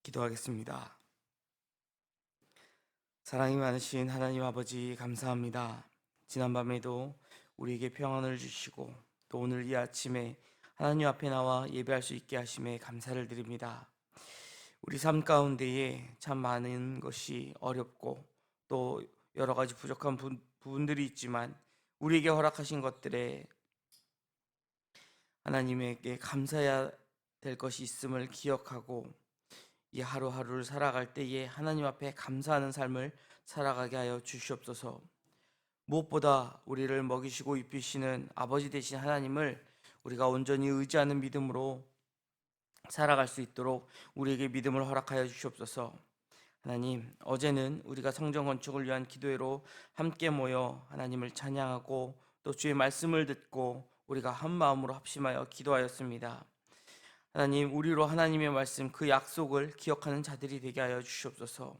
기도하겠습니다. 사랑이 많으신 하나님 아버지 감사합니다. 지난밤에도 우리에게 평안을 주시고 또 오늘 이 아침에 하나님 앞에 나와 예배할 수 있게 하심에 감사를 드립니다. 우리 삶 가운데에 참 많은 것이 어렵고 또 여러 가지 부족한 부분들이 있지만 우리에게 허락하신 것들에 하나님에게 감사해야 될 것이 있음을 기억하고 이 하루하루를 살아갈 때에 하나님 앞에 감사하는 삶을 살아가게 하여 주시옵소서. 무엇보다 우리를 먹이시고 입히시는 아버지 되신 하나님을 우리가 온전히 의지하는 믿음으로 살아갈 수 있도록 우리에게 믿음을 허락하여 주시옵소서. 하나님, 어제는 우리가 성전 건축을 위한 기도회로 함께 모여 하나님을 찬양하고 또 주의 말씀을 듣고 우리가 한 마음으로 합심하여 기도하였습니다. 하나님, 우리로 하나님의 말씀 그 약속을 기억하는 자들이 되게 하여 주시옵소서.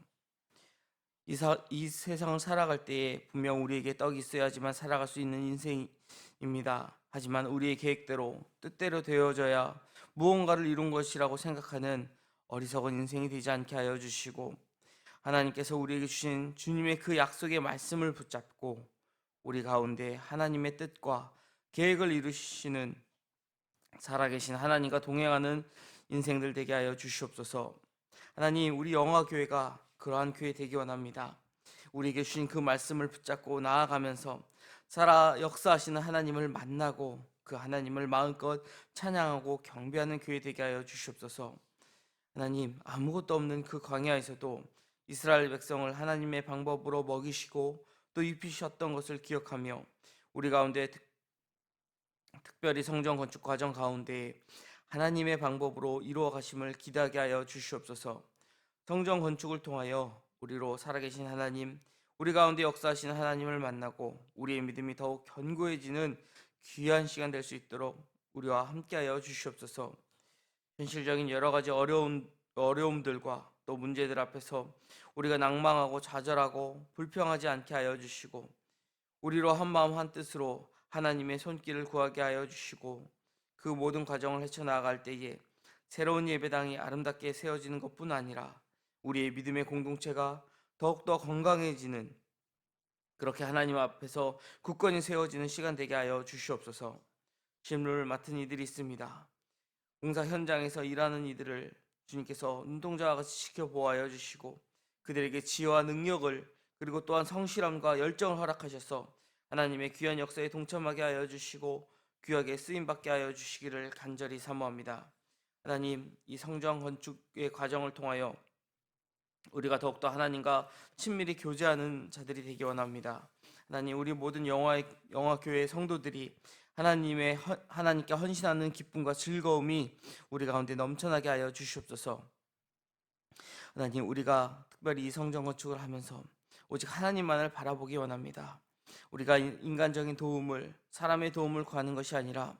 이 세상을 살아갈 때에 분명 우리에게 떡이 있어야지만 살아갈 수 있는 인생입니다. 하지만 우리의 계획대로 뜻대로 되어져야 무언가를 이룬 것이라고 생각하는 어리석은 인생이 되지 않게 하여 주시고, 하나님께서 우리에게 주신 주님의 그 약속의 말씀을 붙잡고 우리 가운데 하나님의 뜻과 계획을 이루시는 살아계신 하나님과 동행하는 인생들 되게 하여 주시옵소서. 하나님, 우리 영화교회가 그러한 교회 되기 원합니다. 우리에게 주신 그 말씀을 붙잡고 나아가면서 살아 역사하시는 하나님을 만나고 그 하나님을 마음껏 찬양하고 경배하는 교회 되게 하여 주시옵소서. 하나님, 아무것도 없는 그 광야에서도 이스라엘 백성을 하나님의 방법으로 먹이시고 또 입히셨던 것을 기억하며 우리 가운데 특별히 성전 건축 과정 가운데 하나님의 방법으로 이루어 가심을 기대하게 하여 주시옵소서. 성전 건축을 통하여 우리로 살아계신 하나님, 우리 가운데 역사하시는 하나님을 만나고 우리의 믿음이 더욱 견고해지는 귀한 시간 될 수 있도록 우리와 함께하여 주시옵소서. 현실적인 여러 가지 어려움들과 또 문제들 앞에서 우리가 낭망하고 좌절하고 불평하지 않게 하여 주시고 우리로 한 마음 한 뜻으로 하나님의 손길을 구하게 하여 주시고 그 모든 과정을 헤쳐나갈 때에 새로운 예배당이 아름답게 세워지는 것뿐 아니라 우리의 믿음의 공동체가 더욱더 건강해지는, 그렇게 하나님 앞에서 굳건히 세워지는 시간 되게 하여 주시옵소서. 실무를 맡은 이들이 있습니다. 공사 현장에서 일하는 이들을 주님께서 눈동자와 같이 지켜보아여 주시고 그들에게 지혜와 능력을 그리고 또한 성실함과 열정을 허락하셔서 하나님의 귀한 역사에 동참하게 하여 주시고 귀하게 쓰임받게 하여 주시기를 간절히 사모합니다. 하나님, 이 성전 건축의 과정을 통하여 우리가 더욱더 하나님과 친밀히 교제하는 자들이 되기 원합니다. 하나님, 우리 모든 영화교회 성도들이 하나님께 헌신하는 기쁨과 즐거움이 우리 가운데 넘쳐나게 하여 주시옵소서. 하나님, 우리가 특별히 이 성전 건축을 하면서 오직 하나님만을 바라보기 원합니다. 우리가 인간적인 도움을, 사람의 도움을 구하는 것이 아니라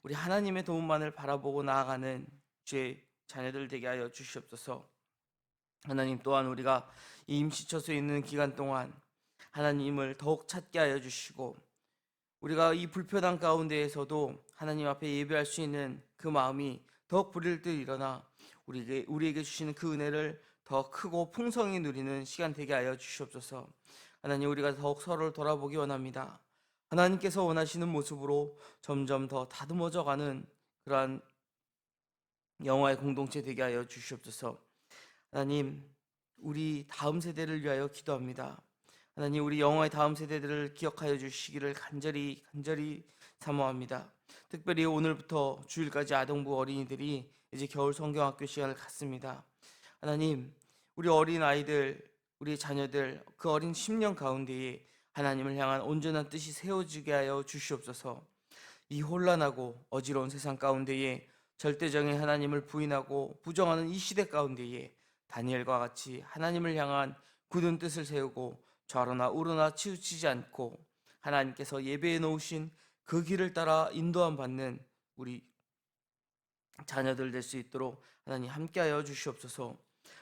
우리 하나님의 도움만을 바라보고 나아가는 주의 자녀들 되게 하여 주시옵소서. 하나님, 또한 우리가 이 임시처소에 있는 기간 동안 하나님을 더욱 찾게 하여 주시고 우리가 이 불편한 가운데에서도 하나님 앞에 예배할 수 있는 그 마음이 더욱 부릴 듯 일어나 우리에게 주시는 그 은혜를 더 크고 풍성히 누리는 시간 되게 하여 주시옵소서. 하나님, 우리가 더욱 서로를 돌아보기 원합니다. 하나님께서 원하시는 모습으로 점점 더 다듬어져가는 그러한 영화의 공동체 되게 하여 주시옵소서. 하나님, 우리 다음 세대를 위하여 기도합니다. 하나님, 우리 영화의 다음 세대들을 기억하여 주시기를 간절히 사모합니다. 특별히 오늘부터 주일까지 아동부 어린이들이 이제 겨울 성경학교 시간을 갖습니다. 하나님, 우리 어린 아이들, 우리 자녀들 그 어린 10년 가운데에 하나님을 향한 온전한 뜻이 세워지게 하여 주시옵소서. 이 혼란하고 어지러운 세상 가운데에 절대적인 하나님을 부인하고 부정하는 이 시대 가운데에 다니엘과 같이 하나님을 향한 굳은 뜻을 세우고 좌로나 우로나 치우치지 않고 하나님께서 예배해 놓으신 그 길을 따라 인도함 받는 우리 자녀들 될 수 있도록 하나님 함께하여 주시옵소서.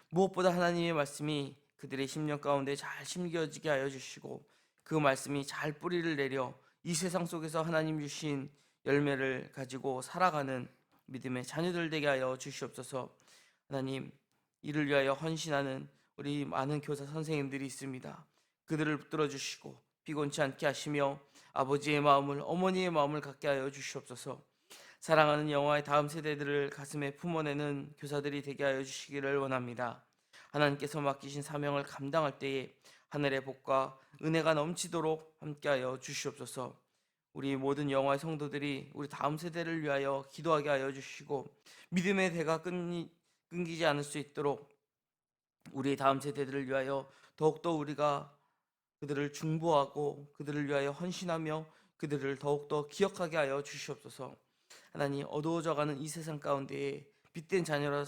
무엇보다 하나님의 말씀이 그들의 심령 가운데 잘 심겨지게 하여 주시고 그 말씀이 잘 뿌리를 내려 이 세상 속에서 하나님 주신 열매를 가지고 살아가는 믿음의 자녀들 되게 하여 주시옵소서. 하나님, 이를 위하여 헌신하는 우리 많은 교사 선생님들이 있습니다. 그들을 붙들어 주시고 피곤치 않게 하시며 아버지의 마음을, 어머니의 마음을 갖게 하여 주시옵소서. 사랑하는 영화의 다음 세대들을 가슴에 품어내는 교사들이 되게 하여 주시기를 원합니다. 하나님께서 맡기신 사명을 감당할 때에 하늘의 복과 은혜가 넘치도록 함께하여 주시옵소서. 우리 모든 영화의 성도들이 우리 다음 세대를 위하여 기도하게 하여 주시고 믿음의 대가 끊기지 않을 수 있도록 우리 다음 세대들을 위하여 더욱더 우리가 그들을 중보하고 그들을 위하여 헌신하며 그들을 더욱더 기억하게 하여 주시옵소서. 하나님, 어두워져가는 이 세상 가운데에 빛된 자녀로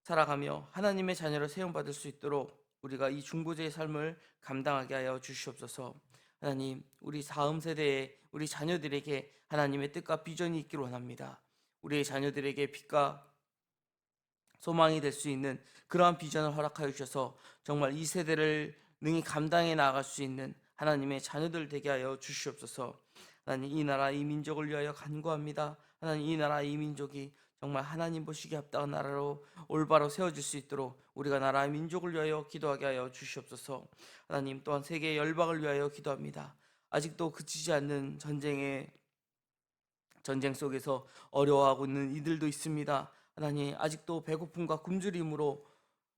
살아가며 하나님의 자녀로 세움받을 수 있도록 우리가 이 중보자의 삶을 감당하게 하여 주시옵소서. 하나님, 우리 다음 세대에 우리 자녀들에게 하나님의 뜻과 비전이 있기를 원합니다. 우리의 자녀들에게 빛과 소망이 될 수 있는 그러한 비전을 허락하여 주셔서 정말 이 세대를 능히 감당해 나아갈 수 있는 하나님의 자녀들 되게 하여 주시옵소서. 하나님, 이 나라 이 민족을 위하여 간구합니다. 하나님, 이 나라 이 민족이 정말 하나님 보시기에 합당한 나라로 올바로 세워질 수 있도록 우리가 나라의 민족을 위하여 기도하게 하여 주시옵소서. 하나님, 또한 세계의 열방을 위하여 기도합니다. 아직도 그치지 않는 전쟁 속에서 어려워하고 있는 이들도 있습니다. 하나님, 아직도 배고픔과 굶주림으로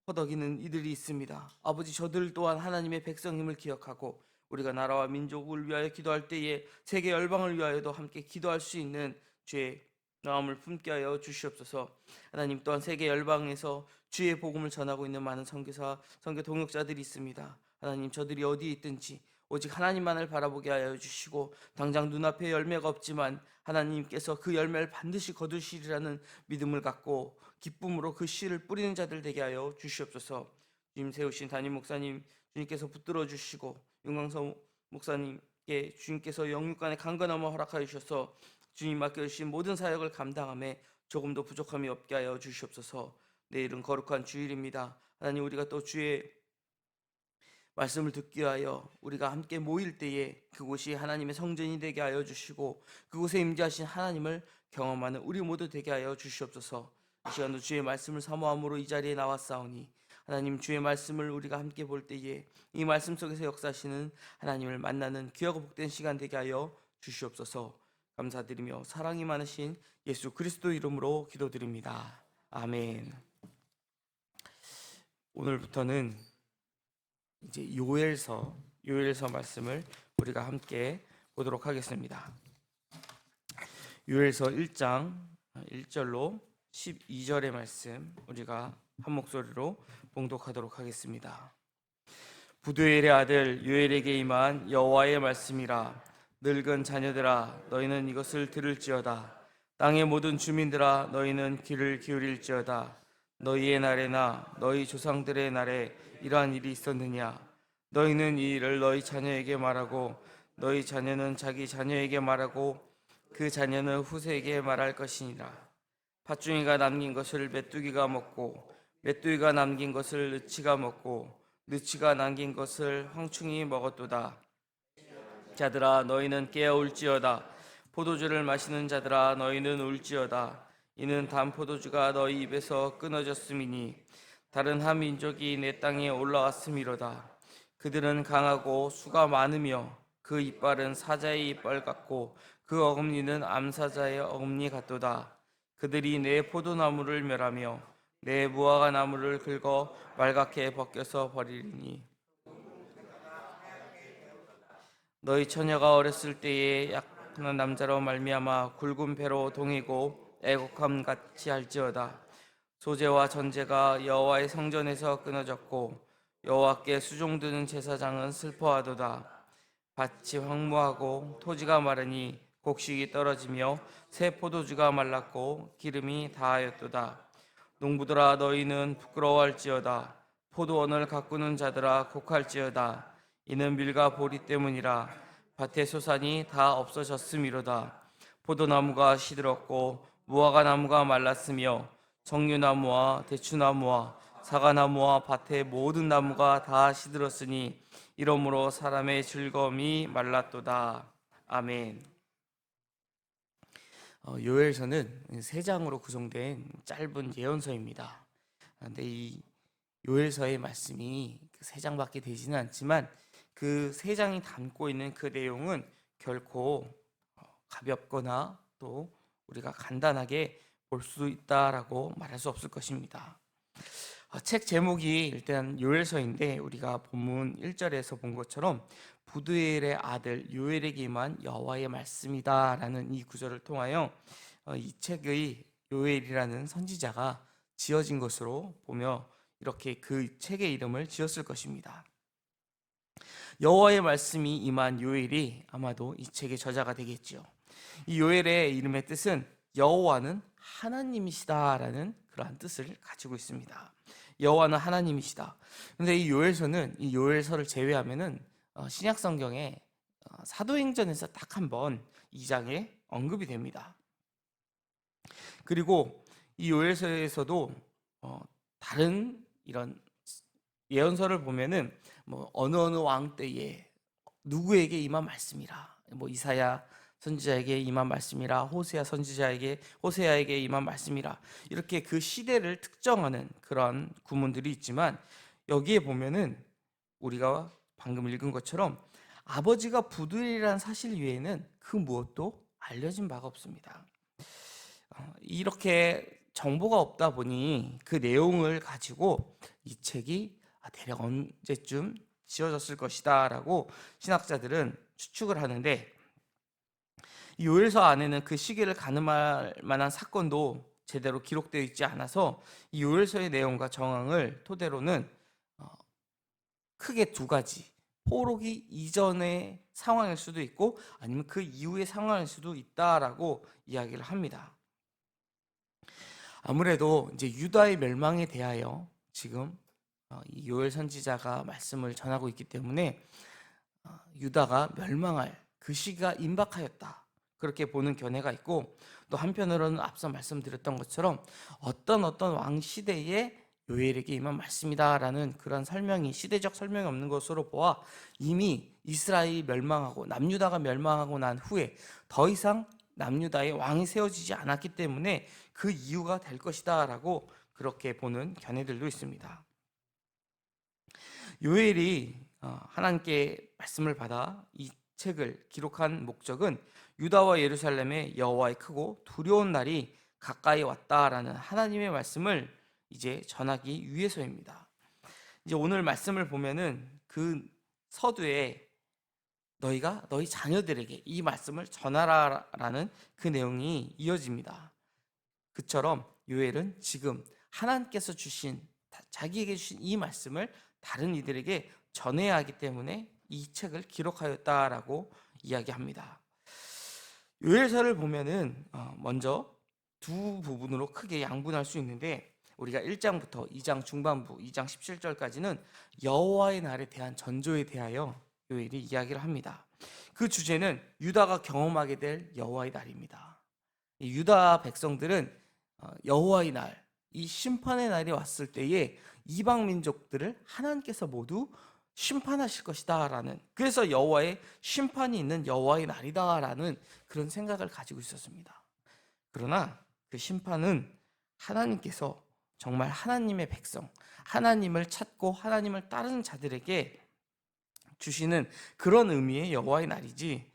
허덕이는 이들이 있습니다. 아버지, 저들 또한 하나님의 백성임을 기억하고 우리가 나라와 민족을 위하여 기도할 때에 세계 열방을 위하여도 함께 기도할 수 있는 주의 마음을 품게 하여 주시옵소서. 하나님, 또한 세계 열방에서 주의 복음을 전하고 있는 많은 선교사, 선교 동역자들이 있습니다. 하나님, 저들이 어디에 있든지 오직 하나님만을 바라보게 하여 주시고 당장 눈앞에 열매가 없지만 하나님께서 그 열매를 반드시 거두시리라는 믿음을 갖고 기쁨으로 그 씨를 뿌리는 자들 되게 하여 주시옵소서. 주님 세우신 담임 목사님 주님께서 붙들어 주시고 윤광서 목사님께 주님께서 영육간의 강건함을 허락하여 주셔서 주님 맡겨주신 모든 사역을 감당함에 조금도 부족함이 없게 하여 주시옵소서. 내일은 거룩한 주일입니다. 하나님, 우리가 또 주의 말씀을 듣기 위하여 우리가 함께 모일 때에 그곳이 하나님의 성전이 되게 하여 주시고 그곳에 임재하신 하나님을 경험하는 우리 모두 되게 하여 주시옵소서. 이 시간도 주의 말씀을 사모함으로 이 자리에 나왔사오니 하나님, 주의 말씀을 우리가 함께 볼 때에 이 말씀 속에서 역사하시는 하나님을 만나는 귀하고 복된 시간 되게 하여 주시옵소서. 감사드리며 사랑이 많으신 예수 그리스도 이름으로 기도드립니다. 아멘. 오늘부터는 이제 요엘서 말씀을 우리가 함께 보도록 하겠습니다. 요엘서 1장 1절로 12절의 말씀 우리가 한 목소리로 봉독하도록 하겠습니다. 부두엘의 아들 요엘에게 임한 여호와의 말씀이라. 늙은 자녀들아, 너희는 이것을 들을지어다. 땅의 모든 주민들아, 너희는 귀를 기울일지어다. 너희의 날에나 너희 조상들의 날에 이러한 일이 있었느냐? 너희는 이 일을 너희 자녀에게 말하고 너희 자녀는 자기 자녀에게 말하고 그 자녀는 후세에게 말할 것이니라. 팥중이가 남긴 것을 메뚜기가 먹고 메뚜기가 남긴 것을 느치가 먹고 느치가 남긴 것을 황충이 먹었도다. 자들아, 너희는 깨어 울지어다. 포도주를 마시는 자들아, 너희는 울지어다. 이는 단 포도주가 너희 입에서 끊어졌음이니 다른 한 민족이 내 땅에 올라왔음이로다. 그들은 강하고 수가 많으며 그 이빨은 사자의 이빨 같고 그 어금니는 암사자의 어금니 같도다. 그들이 내 포도나무를 멸하며 내 무화과 나무를 긁어 말갛게 벗겨서 버리리니 너희 처녀가 어렸을 때에 약한 남자로 말미암아 굵은 배로 동이고 애곡함 같이 할지어다. 소재와 전제가 여호와의 성전에서 끊어졌고 여호와께 수종드는 제사장은 슬퍼하도다. 밭이 황무하고 토지가 마르니 곡식이 떨어지며 새 포도주가 말랐고 기름이 다하였도다. 농부들아, 너희는 부끄러워할지어다. 포도원을 가꾸는 자들아, 곡할지어다. 이는 밀과 보리 때문이라. 밭의 소산이 다 없어졌음이로다. 포도나무가 시들었고 무화과 나무가 말랐으며 정류나무와 대추나무와 사과나무와 밭의 모든 나무가 다 시들었으니 이러므로 사람의 즐거움이 말랐도다. 아멘. 요엘서는 세 장으로 구성된 짧은 예언서입니다. 그런데 이 요엘서의 말씀이 세 장밖에 되지는 않지만 그 세 장이 담고 있는 그 내용은 결코 가볍거나 또 우리가 간단하게 볼 수 있다라고 말할 수 없을 것입니다. 책 제목이 일단 요엘서인데 우리가 본문 1절에서 본 것처럼 부두엘의 아들 요엘에게 임한 여호와의 말씀이다라는 이 구절을 통하여 이 책의 요엘이라는 선지자가 지어진 것으로 보며 이렇게 그 책의 이름을 지었을 것입니다. 여호와의 말씀이 임한 요엘이 아마도 이 책의 저자가 되겠지요. 이 요엘의 이름의 뜻은 여호와는 하나님이시다라는 그러한 뜻을 가지고 있습니다. 여호와는 하나님이시다. 그런데 이 요엘서는 이 요엘서를 제외하면은 신약 성경에 사도행전에서 딱 한 번 2장에 언급이 됩니다. 그리고 이 요엘서에서도 다른 이런 예언서를 보면은 뭐 어느 왕 때에 누구에게 임한 말씀이라, 뭐 이사야 선지자에게 임한 말씀이라, 호세아에게 임한 말씀이라, 이렇게 그 시대를 특정하는 그런 구문들이 있지만 여기에 보면은 우리가 방금 읽은 것처럼 아버지가 부두엘이라는 사실 외에는 그 무엇도 알려진 바가 없습니다. 이렇게 정보가 없다 보니 그 내용을 가지고 이 책이 대략 언제쯤 지어졌을 것이다 라고 신학자들은 추측을 하는데, 이 요엘서 안에는 그 시기를 가늠할 만한 사건도 제대로 기록되어 있지 않아서 이 요엘서의 내용과 정황을 토대로는 크게 두 가지, 포로기 이전의 상황일 수도 있고 아니면 그 이후의 상황일 수도 있다라고 이야기를 합니다. 아무래도 이제 유다의 멸망에 대하여 지금 이 요엘 선지자가 말씀을 전하고 있기 때문에 유다가 멸망할 그 시기가 임박하였다, 그렇게 보는 견해가 있고, 또 한편으로는 앞서 말씀드렸던 것처럼 어떤 왕 시대에 요엘에게 임한 말씀이다라는 그런 설명이, 시대적 설명이 없는 것으로 보아 이미 이스라엘이 멸망하고 남유다가 멸망하고 난 후에 더 이상 남유다의 왕이 세워지지 않았기 때문에 그 이유가 될 것이다 라고 그렇게 보는 견해들도 있습니다. 요엘이 하나님께 말씀을 받아 이 책을 기록한 목적은 유다와 예루살렘의 여호와의 크고 두려운 날이 가까이 왔다라는 하나님의 말씀을 이제 전하기 위해서입니다. 이제 오늘 말씀을 보면은 그 서두에 너희가 너희 자녀들에게 이 말씀을 전하라라는 그 내용이 이어집니다. 그처럼 요엘은 지금 하나님께서 주신, 자기에게 주신 이 말씀을 다른 이들에게 전해야 하기 때문에 이 책을 기록하였다라고 이야기합니다. 요엘서를 보면은 먼저 두 부분으로 크게 양분할 수 있는데, 우리가 1장부터 2장 중반부 2장 17절까지는 여호와의 날에 대한 전조에 대하여 요엘이 이야기를 합니다. 그 주제는 유다가 경험하게 될 여호와의 날입니다. 이 유다 백성들은 여호와의 날, 이 심판의 날이 왔을 때에 이방 민족들을 하나님께서 모두 심판하실 것이다 라는, 그래서 여호와의 심판이 있는 여호와의 날이다 라는 그런 생각을 가지고 있었습니다. 그러나 그 심판은 하나님께서 정말 하나님의 백성, 하나님을 찾고 하나님을 따르는 자들에게 주시는 그런 의미의 여호와의 날이지,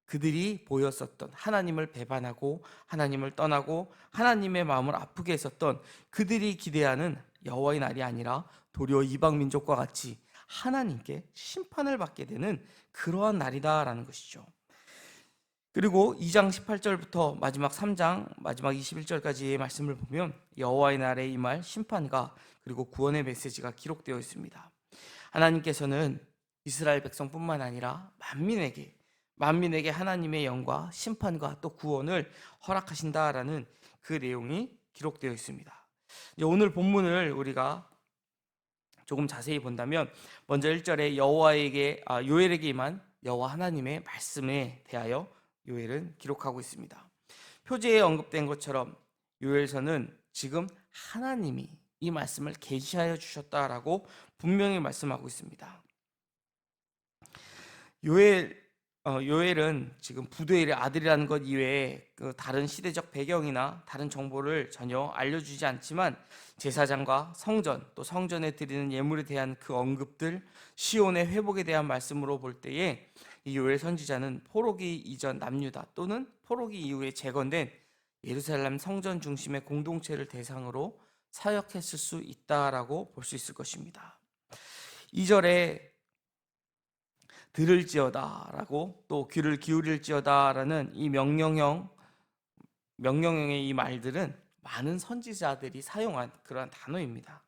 그들이 보였었던 하나님을 배반하고 하나님을 떠나고 하나님의 마음을 아프게 했었던 그들이 기대하는 여호와의 날이 아니라 도리어 이방 민족과 같이 하나님께 심판을 받게 되는 그러한 날이다라는 것이죠. 그리고 2장 18절부터 마지막 3장 마지막 21절까지의 말씀을 보면 여호와의 날에 임할 심판과 그리고 구원의 메시지가 기록되어 있습니다. 하나님께서는 이스라엘 백성뿐만 아니라 만민에게 하나님의 영과 심판과 또 구원을 허락하신다라는 그 내용이 기록되어 있습니다. 이제 오늘 본문을 우리가 조금 자세히 본다면 먼저 1절에 요엘에게 임한 여호와 하나님의 말씀에 대하여 요엘은 기록하고 있습니다. 표제에 언급된 것처럼 요엘서는 지금 하나님이 이 말씀을 계시하여 주셨다라고 분명히 말씀하고 있습니다. 요엘 요엘은 지금 부두엘의 아들이라는 것 이외에 그 다른 시대적 배경이나 다른 정보를 전혀 알려주지 않지만 제사장과 성전, 또 성전에 드리는 예물에 대한 그 언급들, 시온의 회복에 대한 말씀으로 볼 때에 이 요엘 선지자는 포로기 이전 남유다 또는 포로기 이후에 재건된 예루살렘 성전 중심의 공동체를 대상으로 사역했을 수 있다라고 볼 수 있을 것입니다. 2절에 들을지어다라고 또 귀를 기울일지어다라는 이 명령형의 이 말들은 많은 선지자들이 사용한 그러한 단어입니다.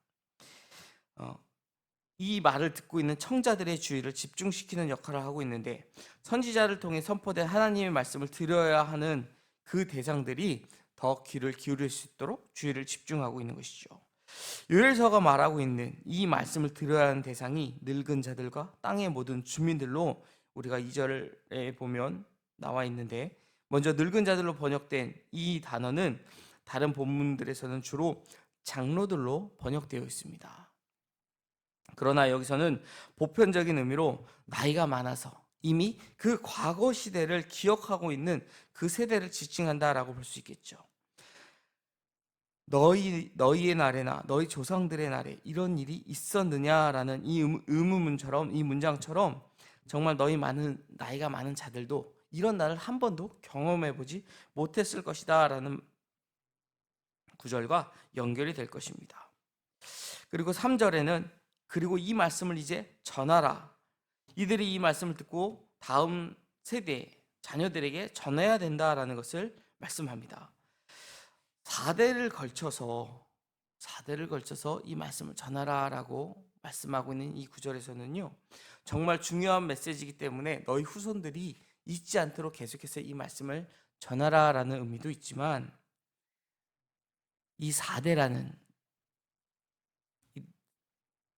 이 말을 듣고 있는 청자들의 주의를 집중시키는 역할을 하고 있는데 선지자를 통해 선포된 하나님의 말씀을 들어야 하는 그 대상들이 더 귀를 기울일 수 있도록 주의를 집중하고 있는 것이죠. 요엘서가 말하고 있는 이 말씀을 들어야 하는 대상이 늙은 자들과 땅의 모든 주민들로 우리가 2절에 보면 나와 있는데 먼저 늙은 자들로 번역된 이 단어는 다른 본문들에서는 주로 장로들로 번역되어 있습니다. 그러나 여기서는 보편적인 의미로 나이가 많아서 이미 그 과거 시대를 기억하고 있는 그 세대를 지칭한다라고 볼 수 있겠죠. 너희의 날에나 너희 조상들의 날에 이런 일이 있었느냐라는 이 의문문처럼 이 문장처럼 정말 나이가 많은 자들도 이런 날을 한 번도 경험해보지 못했을 것이다라는 구절과 연결이 될 것입니다. 그리고 3절에는 그리고 이 말씀을 이제 전하라. 이들이 이 말씀을 듣고 다음 세대 자녀들에게 전해야 된다라는 것을 말씀합니다. 4대를 걸쳐서 이 말씀을 전하라라고 말씀하고 있는 이 구절에서는요, 정말 중요한 메시지이기 때문에 너희 후손들이 잊지 않도록 계속해서 이 말씀을 전하라라는 의미도 있지만 이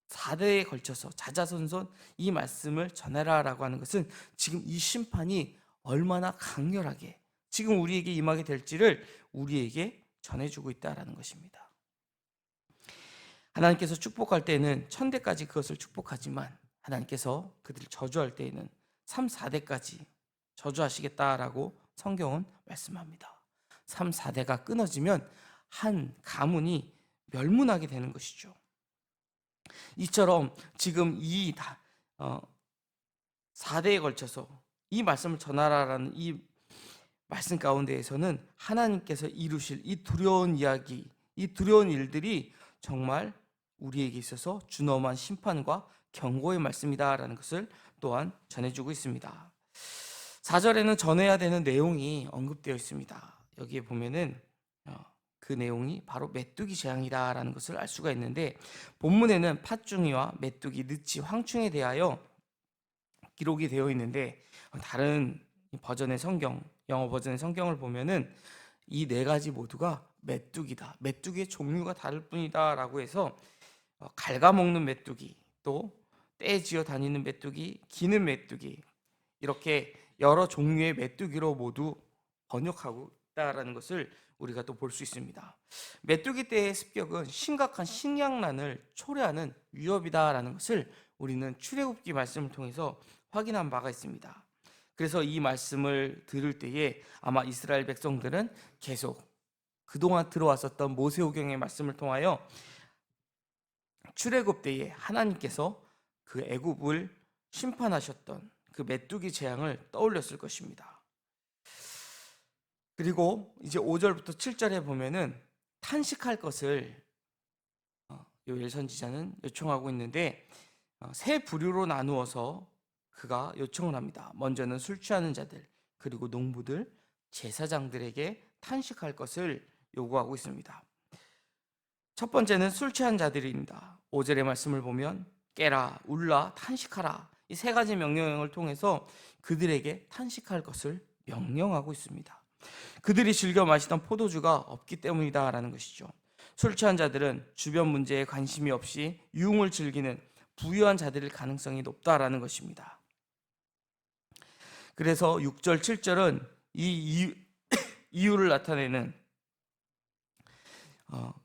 4대에 걸쳐서 자자손손 이 말씀을 전하라라고 하는 것은 지금 이 심판이 얼마나 강렬하게 지금 우리에게 임하게 될지를 우리에게 전해주고 있다라는 것입니다. 하나님께서 축복할 때에는 1000대까지 그것을 축복하지만 하나님께서 그들을 저주할 때에는 3, 4대까지 저주하시겠다라고 성경은 말씀합니다. 3, 4대가 끊어지면 한 가문이 멸문하게 되는 것이죠. 이처럼 지금 이 4대에 걸쳐서 이 말씀을 전하라라는 이 말씀 가운데에서는 하나님께서 이루실 이 두려운 이야기, 이 두려운 일들이 정말 우리에게 있어서 준엄한 심판과 경고의 말씀이다라는 것을 또한 전해주고 있습니다. 4절에는 전해야 되는 내용이 언급되어 있습니다. 여기에 보면은 그 내용이 바로 메뚜기 재앙이다라는 것을 알 수가 있는데 본문에는 팥중이와 메뚜기, 느치, 황충에 대하여 기록이 되어 있는데 다른 버전의 성경, 영어 버전의 성경을 보면은 이 4가지 모두가 메뚜기다. 메뚜기의 종류가 다를 뿐이다라고 해서 갉아먹는 메뚜기, 또 떼지어 다니는 메뚜기, 기는 메뚜기 이렇게 여러 종류의 메뚜기로 모두 번역하고 있다라는 것을 우리가 또 볼 수 있습니다. 메뚜기 떼의 습격은 심각한 식량난을 초래하는 위협이다라는 것을 우리는 출애굽기 말씀을 통해서 확인한 바가 있습니다. 그래서 이 말씀을 들을 때에 아마 이스라엘 백성들은 계속 그동안 들어왔었던 모세오경의 말씀을 통하여 출애굽 때에 하나님께서 그 애굽을 심판하셨던 그 메뚜기 재앙을 떠올렸을 것입니다. 그리고 이제 5절부터 7절에 보면은 탄식할 것을 요엘 선지자는 요청하고 있는데 세 부류로 나누어서 그가 요청을 합니다. 먼저는 술 취하는 자들, 그리고 농부들, 제사장들에게 탄식할 것을 요구하고 있습니다. 첫 번째는 술 취한 자들입니다. 5절의 말씀을 보면 깨라, 울라, 탄식하라 이 3가지 명령을 통해서 그들에게 탄식할 것을 명령하고 있습니다. 그들이 즐겨 마시던 포도주가 없기 때문이다라는 것이죠. 술 취한 자들은 주변 문제에 관심이 없이 유흥을 즐기는 부유한 자들일 가능성이 높다라는 것입니다. 그래서 6절, 7절은 이 이유를 나타내는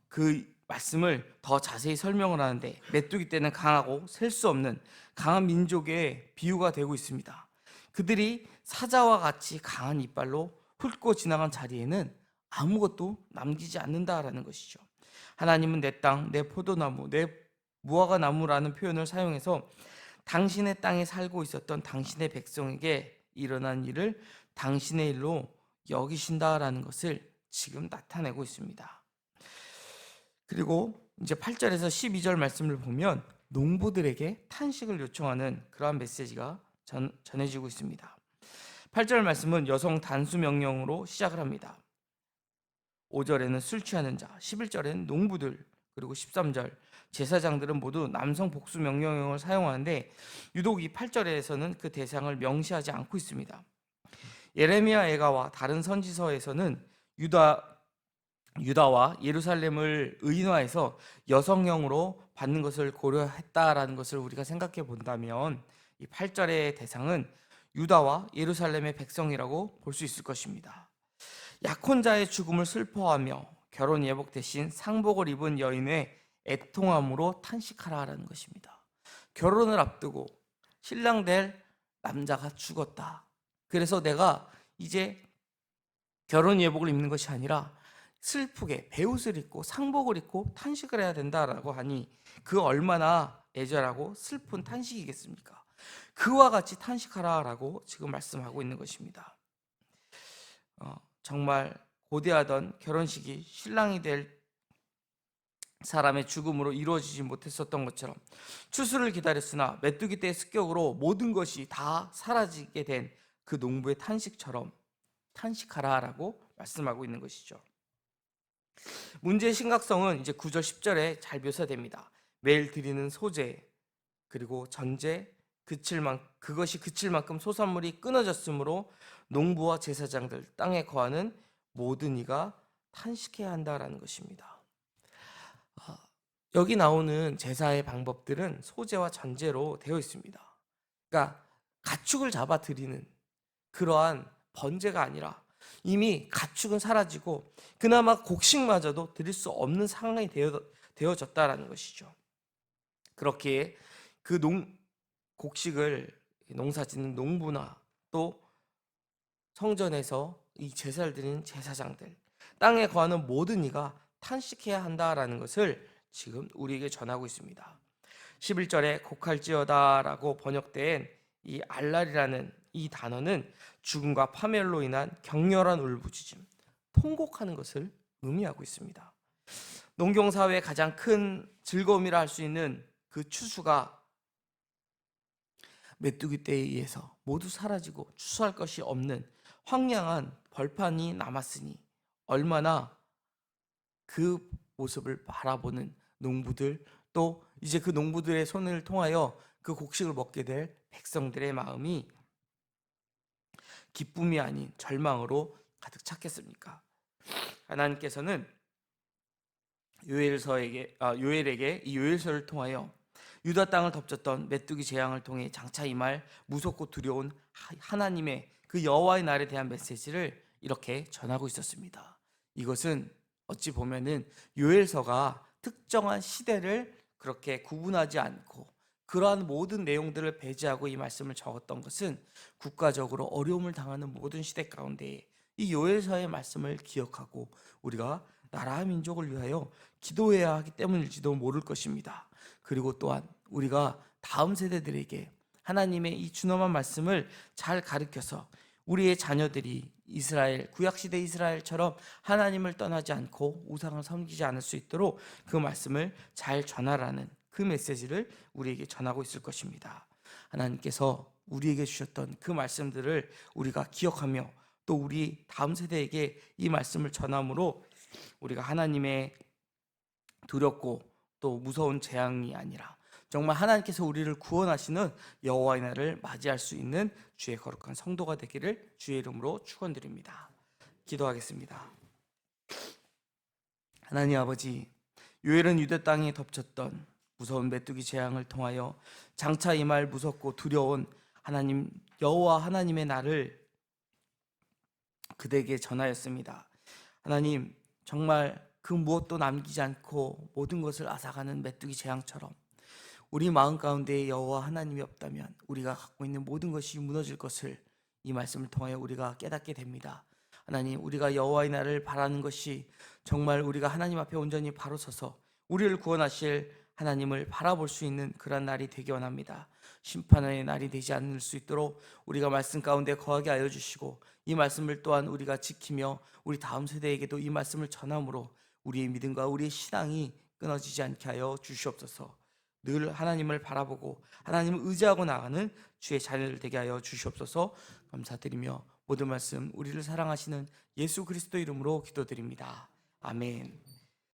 그 말씀을 더 자세히 설명을 하는데 메뚜기 떼는 강하고 셀 수 없는 강한 민족의 비유가 되고 있습니다. 그들이 사자와 같이 강한 이빨로 훑고 지나간 자리에는 아무것도 남기지 않는다라는 것이죠. 하나님은 내 땅, 내 포도나무, 내 무화과 나무라는 표현을 사용해서 당신의 땅에 살고 있었던 당신의 백성에게 일어난 일을 당신의 일로 여기신다라는 것을 지금 나타내고 있습니다. 그리고 이제 8절에서 12절 말씀을 보면 농부들에게 탄식을 요청하는 그러한 메시지가 전해지고 있습니다. 8절 말씀은 여성 단수 명령으로 시작을 합니다. 5절에는 술 취하는 자, 11절에는 농부들, 그리고 13절 제사장들은 모두 남성 복수 명령형을 사용하는데 유독 이 8절에서는 그 대상을 명시하지 않고 있습니다. 예레미야 애가와 다른 선지서에서는 유다와 예루살렘을 의인화해서 여성형으로 받는 것을 고려했다라는 것을 우리가 생각해 본다면 이 8절의 대상은 유다와 예루살렘의 백성이라고 볼 수 있을 것입니다. 약혼자의 죽음을 슬퍼하며 결혼 예복 대신 상복을 입은 여인의 애통함으로 탄식하라라는 것입니다. 결혼을 앞두고 신랑 될 남자가 죽었다. 그래서 내가 이제 결혼 예복을 입는 것이 아니라 슬프게 베옷을 입고 상복을 입고 탄식을 해야 된다라고 하니 그 얼마나 애절하고 슬픈 탄식이겠습니까? 그와 같이 탄식하라라고 지금 말씀하고 있는 것입니다. 정말 고대하던 결혼식이 신랑이 될 사람의 죽음으로 이루어지지 못했었던 것처럼 추수를 기다렸으나 메뚜기 떼의 습격으로 모든 것이 다 사라지게 된 그 농부의 탄식처럼 탄식하라라고 말씀하고 있는 것이죠. 문제의 심각성은 이제 9절 10절에 잘 묘사됩니다. 매일 드리는 소재 그리고 전제 그것이 그칠 만큼 소산물이 끊어졌으므로 농부와 제사장들 땅에 거하는 모든 이가 탄식해야 한다라는 것입니다. 여기 나오는 제사의 방법들은 소재와 전제로 되어 있습니다. 그러니까 가축을 잡아 드리는 그러한 번제가 아니라 이미 가축은 사라지고 그나마 곡식마저도 드릴 수 없는 상황이 되어졌다라는 것이죠. 그렇게 그 곡식을 농사짓는 농부나 또 성전에서 이 제사를 드리는 제사장들, 땅에 거하는 모든 이가 탄식해야 한다라는 것을 지금 우리에게 전하고 있습니다. 11절에 곡할지어다라고 번역된 이 알랄이라는 이 단어는 죽음과 파멸로 인한 격렬한 울부짖음, 통곡하는 것을 의미하고 있습니다. 농경사회의 가장 큰 즐거움이라 할 수 있는 그 추수가 메뚜기 떼에 의해서 모두 사라지고 추수할 것이 없는 황량한 벌판이 남았으니 얼마나 그 모습을 바라보는 농부들 또 이제 그 농부들의 손을 통하여 그 곡식을 먹게 될 백성들의 마음이 기쁨이 아닌 절망으로 가득 찼겠습니까? 하나님께서는 요엘에게 이 요엘서를 통하여 유다 땅을 덮쳤던 메뚜기 재앙을 통해 장차 임할 무섭고 두려운 하나님의 그 여호와의 날에 대한 메시지를 이렇게 전하고 있었습니다. 이것은 어찌 보면은 요엘서가 특정한 시대를 그렇게 구분하지 않고 그러한 모든 내용들을 배제하고 이 말씀을 적었던 것은 국가적으로 어려움을 당하는 모든 시대 가운데 이 요엘서의 말씀을 기억하고 우리가 나라와 민족을 위하여 기도해야 하기 때문일지도 모를 것입니다. 그리고 또한 우리가 다음 세대들에게 하나님의 이 준엄한 말씀을 잘 가르쳐서 우리의 자녀들이 구약시대 이스라엘처럼 하나님을 떠나지 않고 우상을 섬기지 않을 수 있도록 그 말씀을 잘 전하라는 그 메시지를 우리에게 전하고 있을 것입니다. 하나님께서 우리에게 주셨던 그 말씀들을 우리가 기억하며 또 우리 다음 세대에게 이 말씀을 전함으로 우리가 하나님의 두렵고 또 무서운 재앙이 아니라 정말 하나님께서 우리를 구원하시는 여호와의 날을 맞이할 수 있는 주의 거룩한 성도가 되기를 주의 이름으로 축원드립니다. 기도하겠습니다. 하나님 아버지, 요엘은 유대 땅에 덮쳤던 무서운 메뚜기 재앙을 통하여 장차 임할 무섭고 두려운 하나님 여호와 하나님의 날을 그대에게 전하였습니다. 하나님, 정말 그 무엇도 남기지 않고 모든 것을 앗아가는 메뚜기 재앙처럼 우리 마음 가운데 여호와 하나님이 없다면 우리가 갖고 있는 모든 것이 무너질 것을 이 말씀을 통하여 우리가 깨닫게 됩니다. 하나님, 우리가 여호와의 날을 바라는 것이 정말 우리가 하나님 앞에 온전히 바로 서서 우리를 구원하실 하나님을 바라볼 수 있는 그런 날이 되기 원합니다. 심판의 날이 되지 않을 수 있도록 우리가 말씀 가운데 거하게 하여 주시고, 이 말씀을 또한 우리가 지키며 우리 다음 세대에게도 이 말씀을 전함으로 우리의 믿음과 우리의 신앙이 끊어지지 않게 하여 주시옵소서. 늘 하나님을 바라보고 하나님을 의지하고 나가는 주의 자녀들 되게 하여 주시옵소서. 감사드리며 모든 말씀 우리를 사랑하시는 예수 그리스도 이름으로 기도드립니다. 아멘.